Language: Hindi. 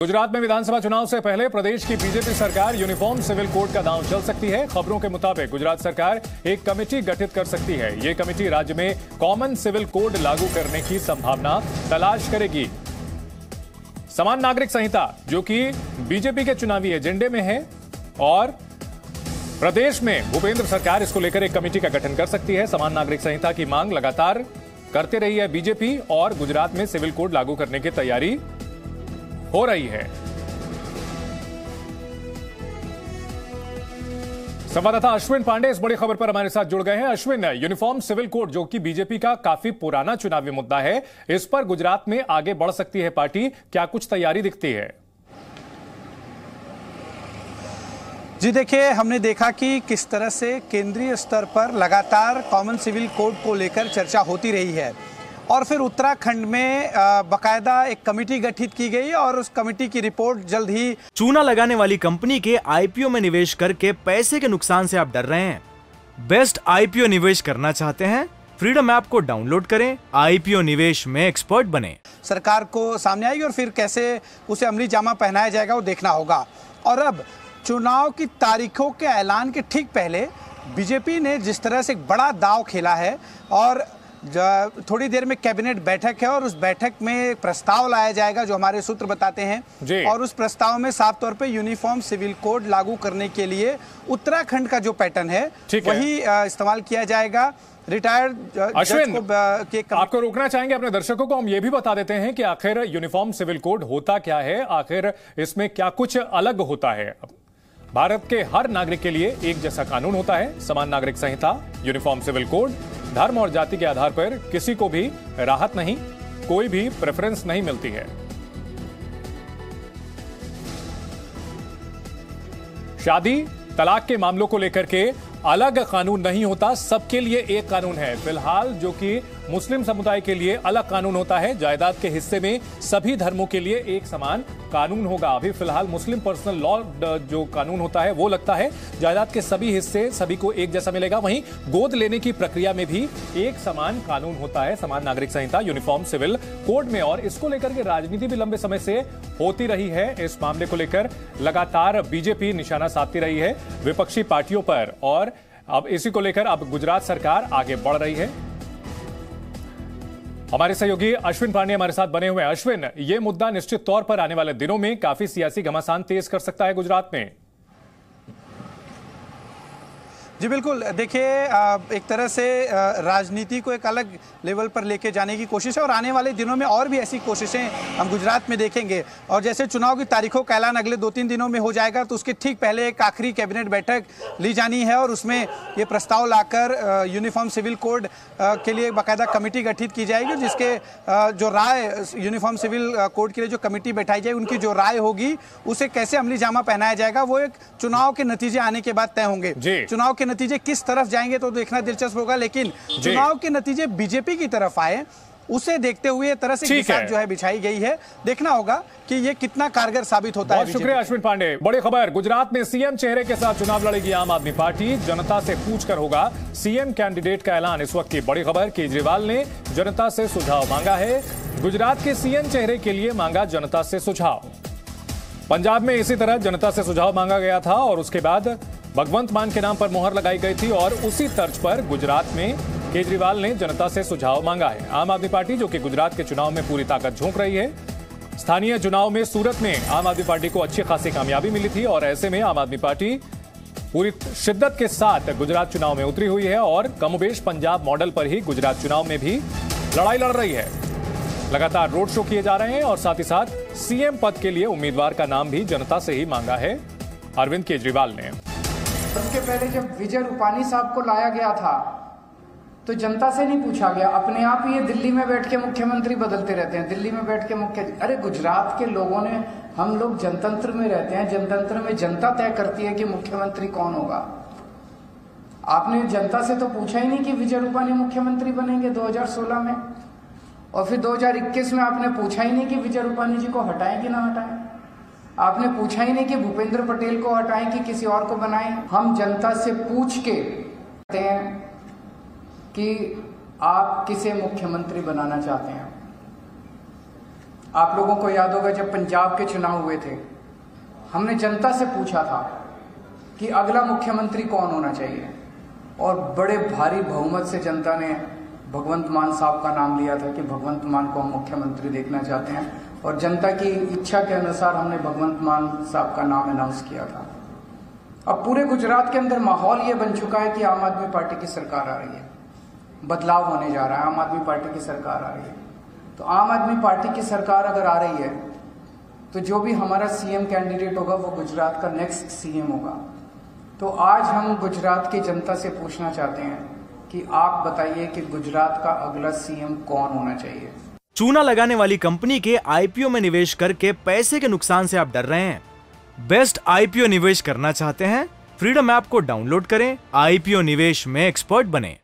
गुजरात में विधानसभा चुनाव से पहले प्रदेश की बीजेपी सरकार यूनिफॉर्म सिविल कोड का दांव चल सकती है। खबरों के मुताबिक गुजरात सरकार एक कमेटी गठित कर सकती है। ये कमेटी राज्य में कॉमन सिविल कोड लागू करने की संभावना तलाश करेगी। समान नागरिक संहिता, जो कि बीजेपी के चुनावी एजेंडे में है, और प्रदेश में भूपेंद्र सरकार इसको लेकर एक कमेटी का गठन कर सकती है। समान नागरिक संहिता की मांग लगातार करते रही है बीजेपी, और गुजरात में सिविल कोड लागू करने की तैयारी हो रही है। संवाददाता अश्विन पांडे इस बड़ी खबर पर हमारे साथ जुड़ गए हैं। अश्विन, यूनिफॉर्म सिविल कोड, जो कि बीजेपी का काफी पुराना चुनावी मुद्दा है, इस पर गुजरात में आगे बढ़ सकती है पार्टी, क्या कुछ तैयारी दिखती है? जी देखिए, हमने देखा कि किस तरह से केंद्रीय स्तर पर लगातार कॉमन सिविल कोड को लेकर चर्चा होती रही है, और फिर उत्तराखंड में बकायदा एक कमेटी गठित की गई और उस कमेटी की रिपोर्ट जल्द ही। चूना लगाने वाली कंपनी के आईपीओ में निवेश करके पैसे के नुकसान से आप डर रहे हैं? बेस्ट आईपीओ निवेश करना चाहते हैं? फ्रीडम ऐप को डाउनलोड करें, आईपीओ निवेश में एक्सपर्ट बने। सरकार को सामने आएगी और फिर कैसे उसे अमली जामा पहनाया जाएगा वो देखना होगा। और अब चुनाव की तारीखों के ऐलान के ठीक पहले बीजेपी ने जिस तरह से एक बड़ा दांव खेला है, और थोड़ी देर में कैबिनेट बैठक है और उस बैठक में एक प्रस्ताव लाया जाएगा जो हमारे सूत्र बताते हैं, और उस प्रस्ताव में साफ तौर पे यूनिफॉर्म सिविल कोड लागू करने के लिए उत्तराखंड का जो पैटर्न है वही इस्तेमाल किया जाएगा। रिटायर्ड अश्विन, आपको रोकना चाहेंगे अपने दर्शकों को, हम ये भी बता देते हैं कि आखिर यूनिफॉर्म सिविल कोड होता क्या है, आखिर इसमें क्या कुछ अलग होता है। भारत के हर नागरिक के लिए एक जैसा कानून होता है, समान नागरिक संहिता, यूनिफॉर्म सिविल कोड। धर्म और जाति के आधार पर किसी को भी राहत नहीं, कोई भी प्रेफरेंस नहीं मिलती है। शादी तलाक के मामलों को लेकर के अलग कानून नहीं होता, सबके लिए एक कानून है। फिलहाल जो कि मुस्लिम समुदाय के लिए अलग कानून होता है, जायदाद के हिस्से में सभी धर्मों के लिए एक समान कानून होगा। अभी फिलहाल मुस्लिम पर्सनल लॉ जो कानून होता है वो लगता है जायदाद के सभी हिस्से सभी को एक जैसा मिलेगा। वहीं गोद लेने की प्रक्रिया में भी एक समान कानून होता है, समान नागरिक संहिता, यूनिफॉर्म सिविल कोड में। और इसको लेकर के राजनीति भी लंबे समय से होती रही है। इस मामले को लेकर लगातार बीजेपी निशाना साधती रही है विपक्षी पार्टियों पर, और अब इसी को लेकर अब गुजरात सरकार आगे बढ़ रही है। हमारे सहयोगी अश्विन पांडे हमारे साथ बने हुए हैं। अश्विन, यह मुद्दा निश्चित तौर पर आने वाले दिनों में काफी सियासी घमासान तेज कर सकता है गुजरात में। जी बिल्कुल, देखिए एक तरह से राजनीति को एक अलग लेवल पर लेके जाने की कोशिश है, और आने वाले दिनों में और भी ऐसी कोशिशें हम गुजरात में देखेंगे। और जैसे चुनाव की तारीखों का ऐलान अगले 2-3 दिनों में हो जाएगा, तो उसके ठीक पहले एक आखिरी कैबिनेट बैठक ली जानी है, और उसमें ये प्रस्ताव लाकर यूनिफॉर्म सिविल कोड के लिए बाकायदा कमेटी गठित की जाएगी, जिसके जो राय यूनिफॉर्म सिविल कोड के लिए जो कमेटी बैठाई जाएगी उनकी जो राय होगी उसे कैसे अमली जामा पहनाया जाएगा वो एक चुनाव के नतीजे आने के बाद तय होंगे। चुनाव के नतीजे किस तरफ जाएंगे तो देखना दिलचस्प होगा, लेकिन चुनाव के नतीजे बीजेपी की तरफ आए उसे देखते हुए तरह से बिसात जो है बिछाई गई है। देखना होगा कि ये कितना कारगर साबित होता है। बहुत शुक्रिया अश्विन पांडे। बड़ी खबर, गुजरात में सीएम चेहरे के साथ चुनाव लड़ेगी आम आदमी पार्टी, जनता से पूछकर होगा सीएम कैंडिडेट का ऐलान। इस वक्त की बड़ी खबर, केजरीवाल ने जनता से सुझाव मांगा है। गुजरात के सीएम चेहरे के लिए मांगा जनता से सुझाव। पंजाब में इसी तरह जनता से सुझाव मांगा गया था, और उसके बाद भगवंत मान के नाम पर मोहर लगाई गई थी, और उसी तर्ज पर गुजरात में केजरीवाल ने जनता से सुझाव मांगा है। आम आदमी पार्टी, जो कि गुजरात के चुनाव में पूरी ताकत झोंक रही है, स्थानीय चुनाव में सूरत में आम आदमी पार्टी को अच्छी खासी कामयाबी मिली थी, और ऐसे में आम आदमी पार्टी पूरी शिद्दत के साथ गुजरात चुनाव में उतरी हुई है, और कमोबेश पंजाब मॉडल पर ही गुजरात चुनाव में भी लड़ाई लड़ रही है। लगातार रोड शो किए जा रहे हैं, और साथ ही साथ सीएम पद के लिए उम्मीदवार का नाम भी जनता से ही मांगा है अरविंद केजरीवाल ने। उसके पहले जब विजय रूपानी साहब को लाया गया था तो जनता से नहीं पूछा गया, अपने आप ही ये दिल्ली में बैठ के मुख्यमंत्री बदलते रहते हैं, दिल्ली में बैठ के अरे गुजरात के लोगों ने, हम लोग जनतंत्र में रहते हैं, जनतंत्र में जनता तय करती है कि मुख्यमंत्री कौन होगा। आपने जनता से तो पूछा ही नहीं कि विजय रूपानी मुख्यमंत्री बनेंगे 2016 में, और फिर 2021 में आपने पूछा ही नहीं कि विजय रूपानी जी को हटाएं कि ना हटाएं। आपने पूछा ही नहीं कि भूपेंद्र पटेल को हटाएं कि किसी और को बनाएं। हम जनता से पूछ के कहते हैं कि आप किसे मुख्यमंत्री बनाना चाहते हैं। आप लोगों को याद होगा जब पंजाब के चुनाव हुए थे, हमने जनता से पूछा था कि अगला मुख्यमंत्री कौन होना चाहिए, और बड़े भारी बहुमत से जनता ने भगवंत मान साहब का नाम लिया था कि भगवंत मान को हम मुख्यमंत्री देखना चाहते हैं, और जनता की इच्छा के अनुसार हमने भगवंत मान साहब का नाम अनाउंस किया था। अब पूरे गुजरात के अंदर माहौल ये बन चुका है कि आम आदमी पार्टी की सरकार आ रही है, बदलाव होने जा रहा है, आम आदमी पार्टी की सरकार आ रही है। तो आम आदमी पार्टी की सरकार अगर आ रही है तो जो भी हमारा सीएम कैंडिडेट होगा वो गुजरात का नेक्स्ट सीएम होगा। तो आज हम गुजरात की जनता से पूछना चाहते हैं कि आप बताइए कि गुजरात का अगला सीएम कौन होना चाहिए। चूना लगाने वाली कंपनी के आईपीओ में निवेश करके पैसे के नुकसान से आप डर रहे हैं? बेस्ट आईपीओ निवेश करना चाहते हैं? फ्रीडम ऐप को डाउनलोड करें, आईपीओ निवेश में एक्सपर्ट बने।